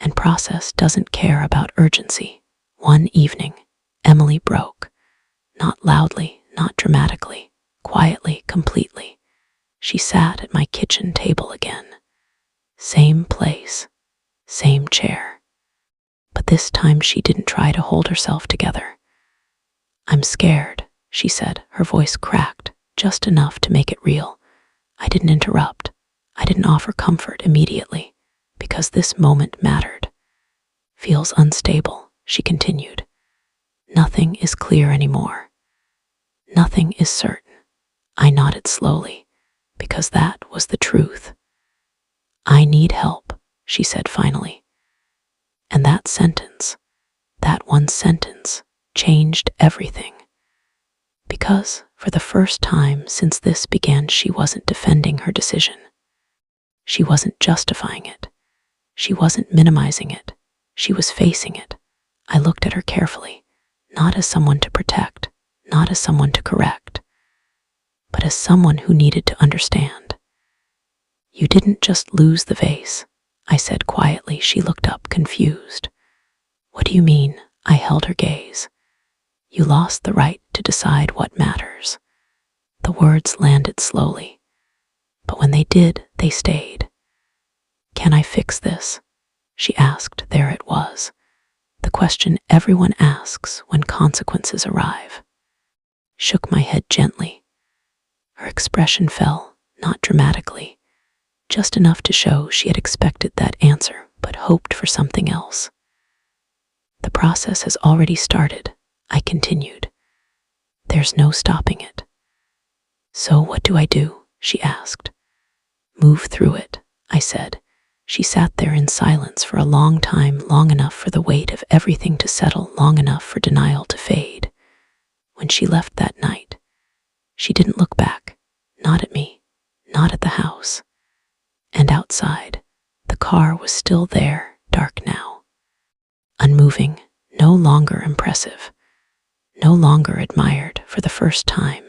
And process doesn't care about urgency. One evening, Emily broke. Not loudly, not dramatically, quietly, completely. She sat at my kitchen table again. Same place, same chair. But this time she didn't try to hold herself together. I'm scared, she said, her voice cracked, just enough to make it real. I didn't interrupt. I didn't offer comfort immediately, because this moment mattered. Feels unstable, she continued. Nothing is clear anymore. Nothing is certain. I nodded slowly, because that was the truth. I need help, she said finally. And that sentence, that one sentence, changed everything. Because, for the first time since this began, she wasn't defending her decision. She wasn't justifying it. She wasn't minimizing it. She was facing it. I looked at her carefully, not as someone to protect, not as someone to correct, but as someone who needed to understand. You didn't just lose the vase, I said quietly. She looked up, confused. What do you mean? I held her gaze. You lost the right to decide what matters. The words landed slowly, but when they did, they stayed. Can I fix this? She asked. There it was, the question everyone asks when consequences arrive. Shook my head gently. Her expression fell, not dramatically, just enough to show she had expected that answer but hoped for something else. The process has already started, I continued. There's no stopping it. So what do I do? She asked. Move through it, I said. She sat there in silence for a long time, long enough for the weight of everything to settle, long enough for denial to fade. When she left that night, she didn't look back, not at me, not at the house. And outside, the car was still there, dark now. Unmoving, no longer impressive, no longer admired. For the first time,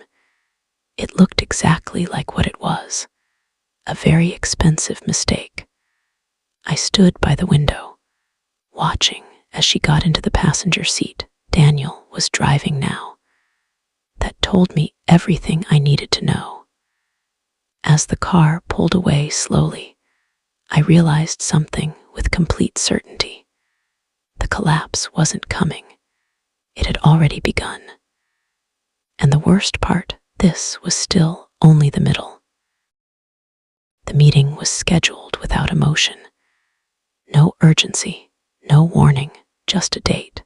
it looked exactly like what it was, a very expensive mistake. I stood by the window, watching as she got into the passenger seat. Daniel was driving now. That told me everything I needed to know. As the car pulled away slowly, I realized something with complete certainty. The collapse wasn't coming. It had already begun. And the worst part, this was still only the middle. The meeting was scheduled without emotion. No urgency, no warning, just a date,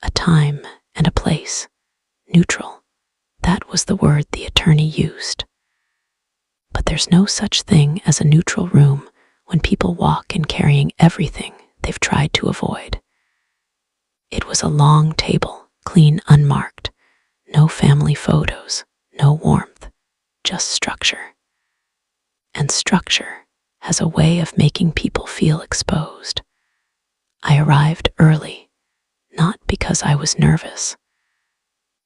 a time and a place. Neutral. That was the word the attorney used. But there's no such thing as a neutral room when people walk in carrying everything they've tried to avoid. It was a long table, clean, unmarked. No family photos, no warmth, just structure. And structure has a way of making people feel exposed. I arrived early, not because I was nervous,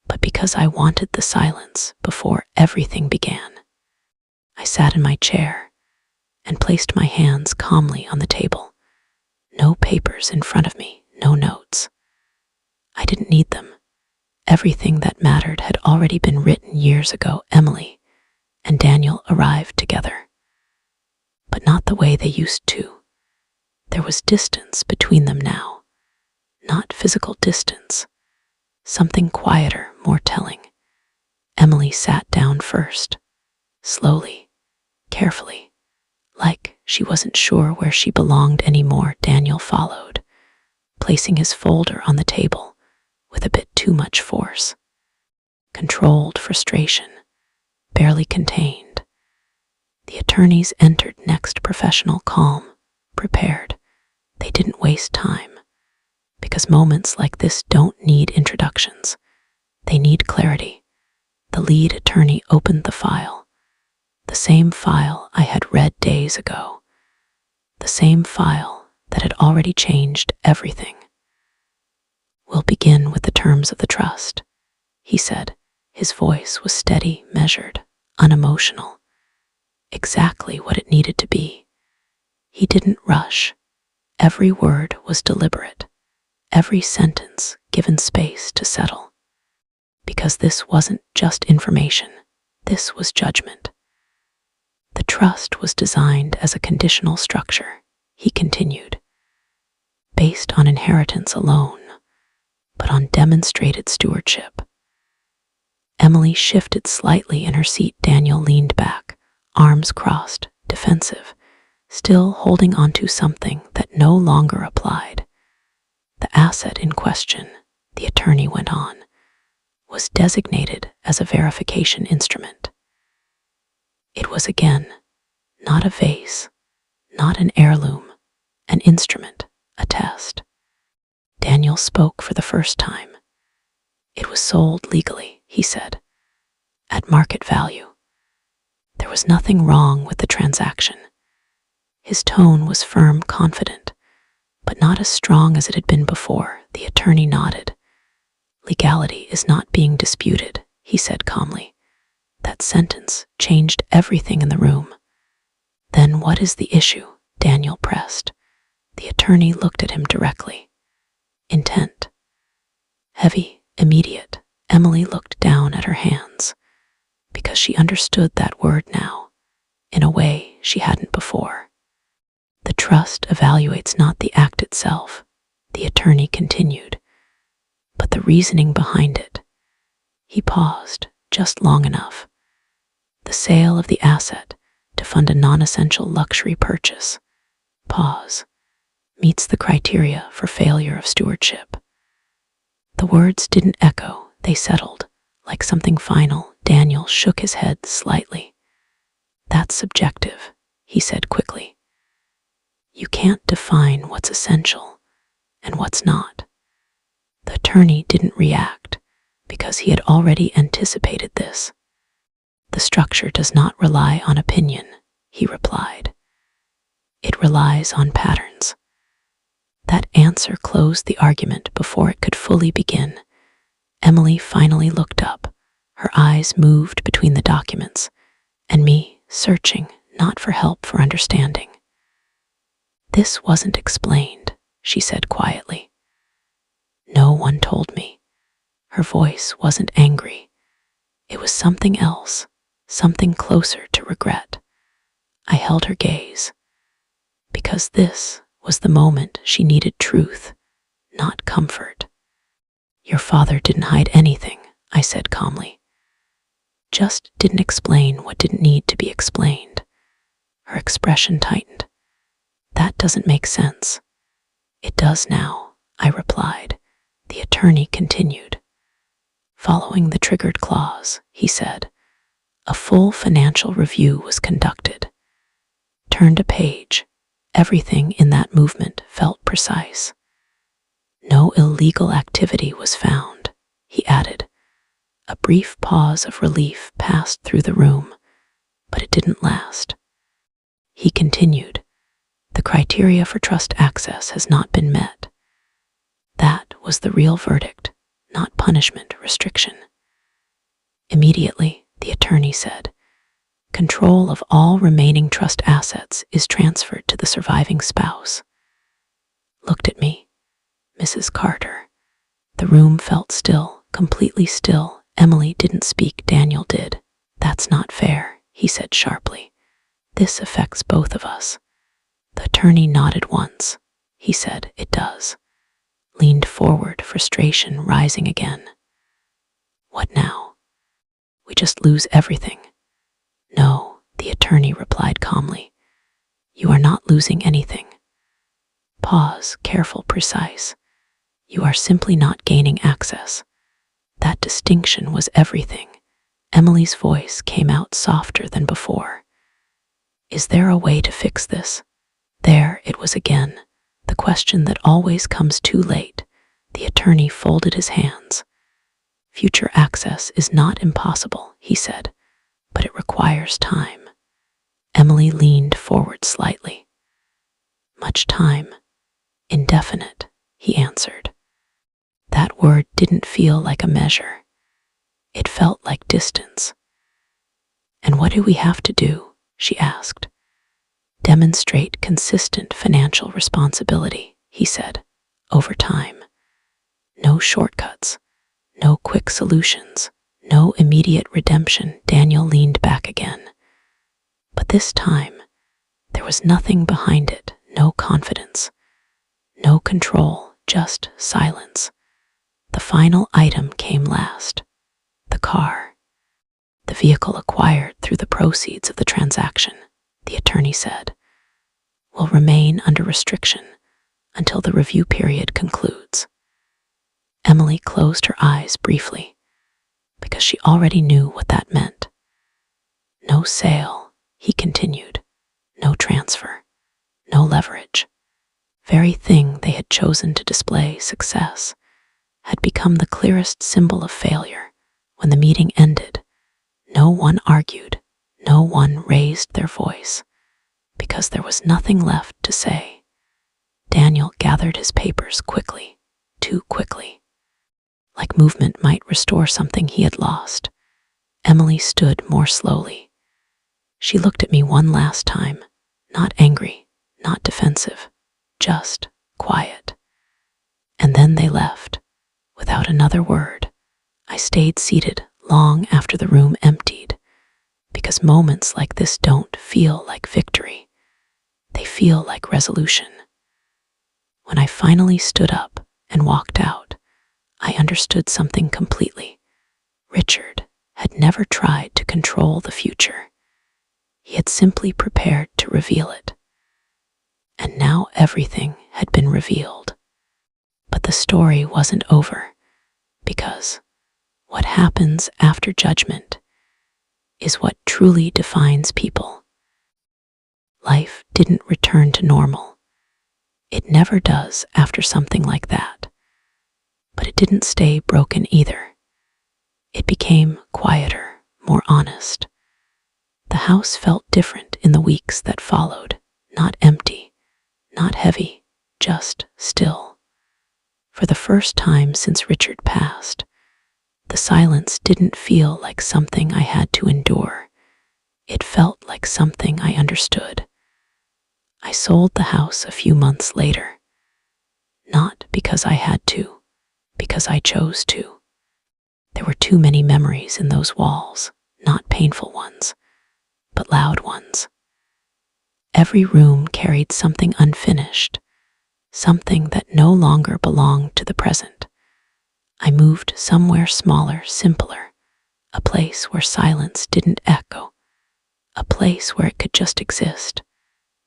but because I wanted the silence before everything began. I sat in my chair and placed my hands calmly on the table. No papers in front of me, no notes. I didn't need them. Everything that mattered had already been written years ago. Emily and Daniel arrived together, but not the way they used to. There was distance between them now, not physical distance, something quieter, more telling. Emily sat down first, slowly, carefully, like she wasn't sure where she belonged anymore. Daniel followed, placing his folder on the table with a bit too much force. Controlled frustration, barely contained. The attorneys entered next, professional, calm, prepared. They didn't waste time, because moments like this don't need introductions. They need clarity. The lead attorney opened the file, the same file I had read days ago, the same file that had already changed everything. We'll begin with the terms of the trust, he said. His voice was steady, measured, unemotional, exactly what it needed to be. He didn't rush. Every word was deliberate, every sentence given space to settle. Because this wasn't just information, this was judgment. The trust was designed as a conditional structure, he continued, based on inheritance alone, but on demonstrated stewardship. Emily shifted slightly in her seat. Daniel leaned back, arms crossed, defensive, still holding onto something that no longer applied. The asset in question, the attorney went on, was designated as a verification instrument. It was again, not a vase, not an heirloom, an instrument, a test. Daniel spoke for the first time. It was sold legally, he said, at market value. There was nothing wrong with the transaction. His tone was firm, confident, but not as strong as it had been before. The attorney nodded. Legality is not being disputed, he said calmly. That sentence changed everything in the room. Then what is the issue? Daniel pressed. The attorney looked at him directly. Intent. Heavy, immediate. Emily looked down at her hands, because she understood that word now, in a way she hadn't before. The trust evaluates not the act itself, the attorney continued, but the reasoning behind it. He paused just long enough. The sale of the asset to fund a non-essential luxury purchase. Pause. Meets the criteria for failure of stewardship. The words didn't echo, they settled, like something final. Daniel shook his head slightly. That's subjective, he said quickly. You can't define what's essential and what's not. The attorney didn't react because he had already anticipated this. The structure does not rely on opinion, he replied. It relies on patterns. That answer closed the argument before it could fully begin. Emily finally looked up. Her eyes moved between the documents and me, searching, not for help, for understanding. This wasn't explained, she said quietly. No one told me. Her voice wasn't angry. It was something else, something closer to regret. I held her gaze, because this was the moment she needed truth, not comfort. Your father didn't hide anything, I said calmly. Just didn't explain what didn't need to be explained. Her expression tightened. That doesn't make sense. It does now, I replied. The attorney continued. Following the triggered clause, he said, a full financial review was conducted. Turned a page. Everything in that movement felt precise. No illegal activity was found, he added. A brief pause of relief passed through the room, but it didn't last. He continued, the criteria for trust access has not been met. That was the real verdict, not punishment, restriction. Immediately, the attorney said, control of all remaining trust assets is transferred to the surviving spouse. Looked at me, Mrs. Carter. The room felt still, completely still. Emily didn't speak, Daniel did. That's not fair, he said sharply. This affects both of us. The attorney nodded once. He said, it does. Leaned forward, frustration rising again. What now? We just lose everything. No, the attorney replied calmly. You are not losing anything. Pause, careful, precise. You are simply not gaining access. That distinction was everything. Emily's voice came out softer than before. Is there a way to fix this? There it was again, the question that always comes too late. The attorney folded his hands. Future access is not impossible, he said, but it requires time. Emily leaned forward slightly. Much time. Indefinite, he answered. That word didn't feel like a measure. It felt like distance. And what do we have to do? She asked. Demonstrate consistent financial responsibility, he said, over time. No shortcuts, no quick solutions, no immediate redemption. Daniel leaned back again. But this time, there was nothing behind it, no confidence, no control, just silence. The final item came last, the car. The vehicle acquired through the proceeds of the transaction, the attorney said, will remain under restriction until the review period concludes. Emily closed her eyes briefly, because she already knew what that meant. No sale, he continued, no transfer, no leverage. Very thing they had chosen to display success had become the clearest symbol of failure. When the meeting ended, no one argued, no one raised their voice, because there was nothing left to say. Daniel gathered his papers quickly, too quickly. like movement might restore something he had lost. Emily stood more slowly. She looked at me one last time, not angry, not defensive, just quiet. And then they left, without another word. I stayed seated long after the room emptied, because moments like this don't feel like victory. They feel like resolution. When I finally stood up and walked out, I understood something completely. Richard had never tried to control the future. He had simply prepared to reveal it. And now everything had been revealed. But the story wasn't over, because what happens after judgment is what truly defines people. Life didn't return to normal. It never does after something like that. But it didn't stay broken either. It became quieter, more honest. The house felt different in the weeks that followed, not empty, not heavy, just still. For the first time since Richard passed, the silence didn't feel like something I had to endure. It felt like something I understood. I sold the house a few months later. Not because I had to, because I chose to. There were too many memories in those walls, not painful ones, but loud ones. Every room carried something unfinished, something that no longer belonged to the present. I moved somewhere smaller, simpler, a place where silence didn't echo, a place where it could just exist.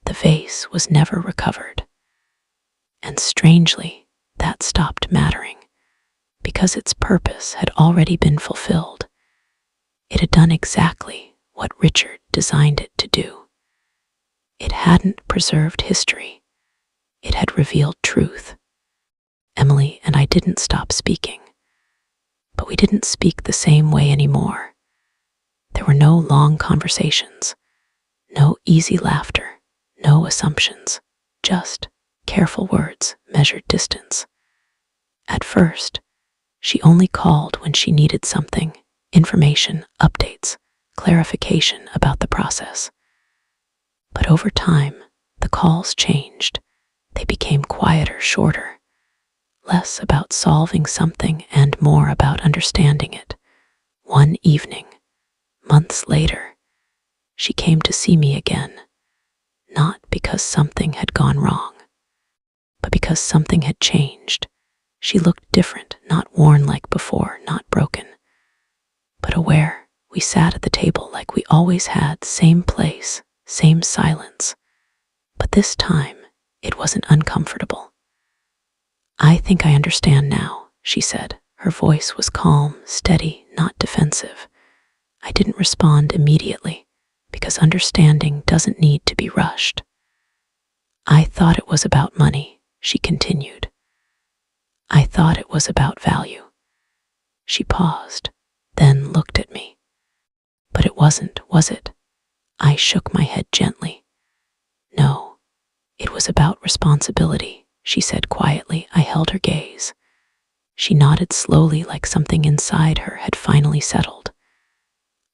The vase was never recovered. And strangely, that stopped mattering, because its purpose had already been fulfilled. It had done exactly what Richard designed it to do. It hadn't preserved history. It had revealed truth. Emily and I didn't stop speaking, but we didn't speak the same way anymore. There were no long conversations, no easy laughter, no assumptions, just careful words, measured distance. At first, she only called when she needed something, information, updates, clarification about the process. But over time, the calls changed. They became quieter, shorter, less about solving something and more about understanding it. One evening, months later, she came to see me again, not because something had gone wrong, but because something had changed. She looked different, not worn like before, not broken, but aware. We sat at the table like we always had, same place, same silence. But this time, it wasn't uncomfortable. "I think I understand now," she said. Her voice was calm, steady, not defensive. I didn't respond immediately, because understanding doesn't need to be rushed. "I thought it was about money," she continued. "I thought it was about value." She paused, then looked at me. "But it wasn't, was it?" I shook my head gently. "No, it was about responsibility," she said quietly. I held her gaze. She nodded slowly, like something inside her had finally settled.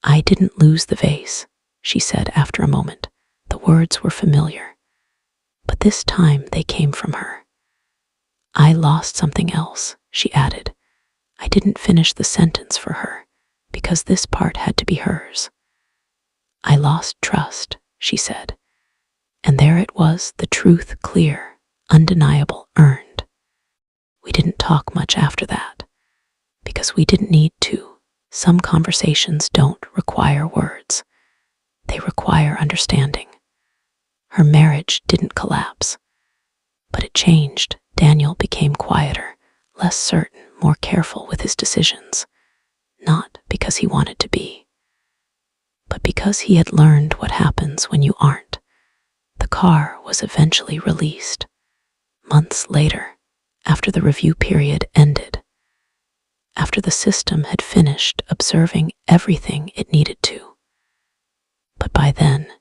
"I didn't lose the vase," she said after a moment. The words were familiar, but this time they came from her. "I lost something else," she added. I didn't finish the sentence for her, because this part had to be hers. "I lost trust," she said. And there it was, the truth, clear, undeniable, earned. We didn't talk much after that, because we didn't need to. Some conversations don't require words. They require understanding. Her marriage didn't collapse, but it changed. Daniel became quieter, less certain, more careful with his decisions, not because he wanted to be, but because he had learned what happens when you aren't. The car was eventually released, months later, after the review period ended, after the system had finished observing everything it needed to. But by then,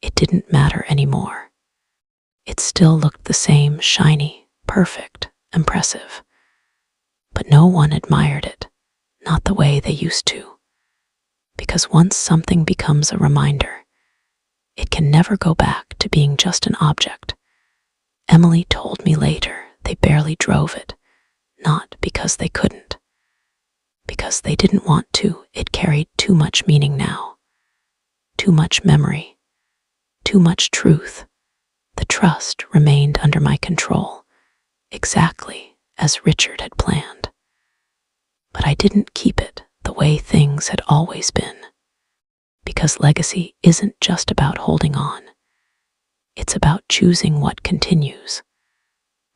it didn't matter anymore. It still looked the same, shiny, perfect, impressive. but no one admired it, not the way they used to. Because once something becomes a reminder, it can never go back to being just an object. Emily told me later they barely drove it, not because they couldn't, because they didn't want to. It carried too much meaning now, too much memory, too much truth. The trust remained under my control, exactly as Richard had planned. But I didn't keep it the way things had always been, because legacy isn't just about holding on. It's about choosing what continues.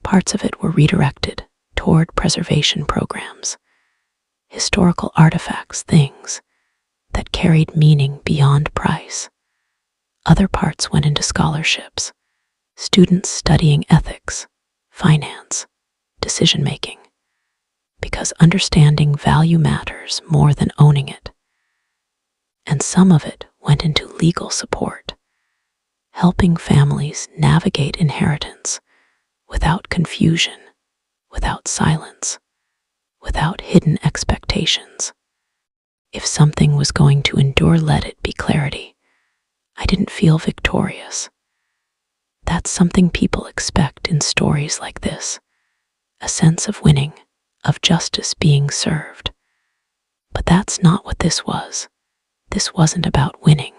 Parts of it were redirected toward preservation programs, historical artifacts, things that carried meaning beyond price. Other parts went into scholarships, students studying ethics, finance, decision-making, because understanding value matters more than owning it. And some of it went into legal support, helping families navigate inheritance without confusion, without silence, without hidden expectations. If something was going to endure, let it be clarity. I didn't feel victorious. That's something people expect in stories like this, a sense of winning, of justice being served. But that's not what this was. This wasn't about winning.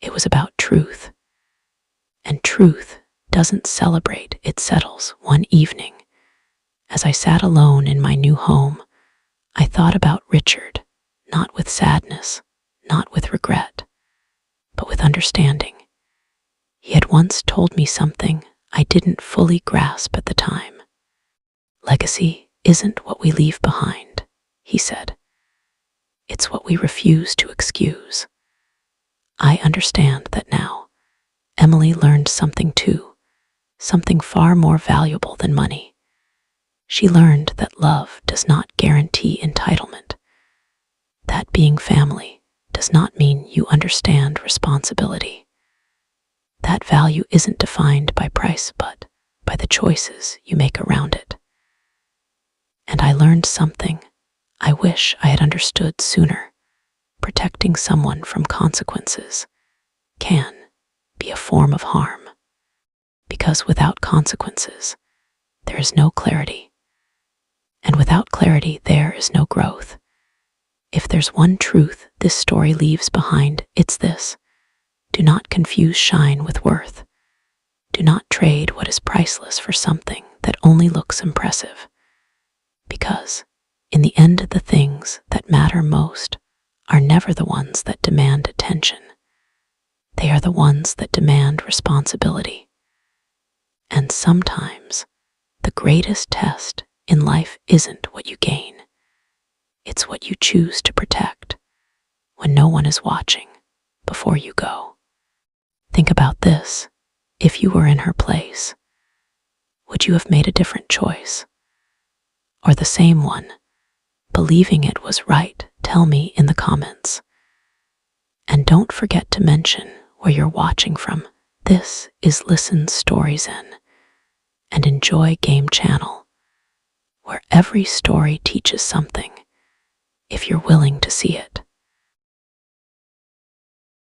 It was about truth. And truth doesn't celebrate, it settles. One evening, as I sat alone in my new home, I thought about Richard, not with sadness, not with regret, but with understanding. He had once told me something I didn't fully grasp at the time. Legacy isn't what we leave behind, he said. It's what we refuse to excuse. I understand that now. Emily learned something too, something far more valuable than money. She learned that love does not guarantee entitlement, that being family does not mean you understand responsibility. That value isn't defined by price, but by the choices you make around it. And I learned something I wish I had understood sooner. Protecting someone from consequences can be a form of harm, because without consequences, there is no clarity. And without clarity, there is no growth. If there's one truth this story leaves behind, it's this. Do not confuse shine with worth. Do not trade what is priceless for something that only looks impressive. Because, in the end, the things that matter most are never the ones that demand attention. They are the ones that demand responsibility. And sometimes, the greatest test in life isn't what you gain. It's what you choose to protect when no one is watching before you go. Think about this. If you were in her place, would you have made a different choice? Or the same one, believing it was right? Tell me in the comments. And don't forget to mention where you're watching from. This is Listen Stories In and Enjoy Game Channel, where every story teaches something if you're willing to see it.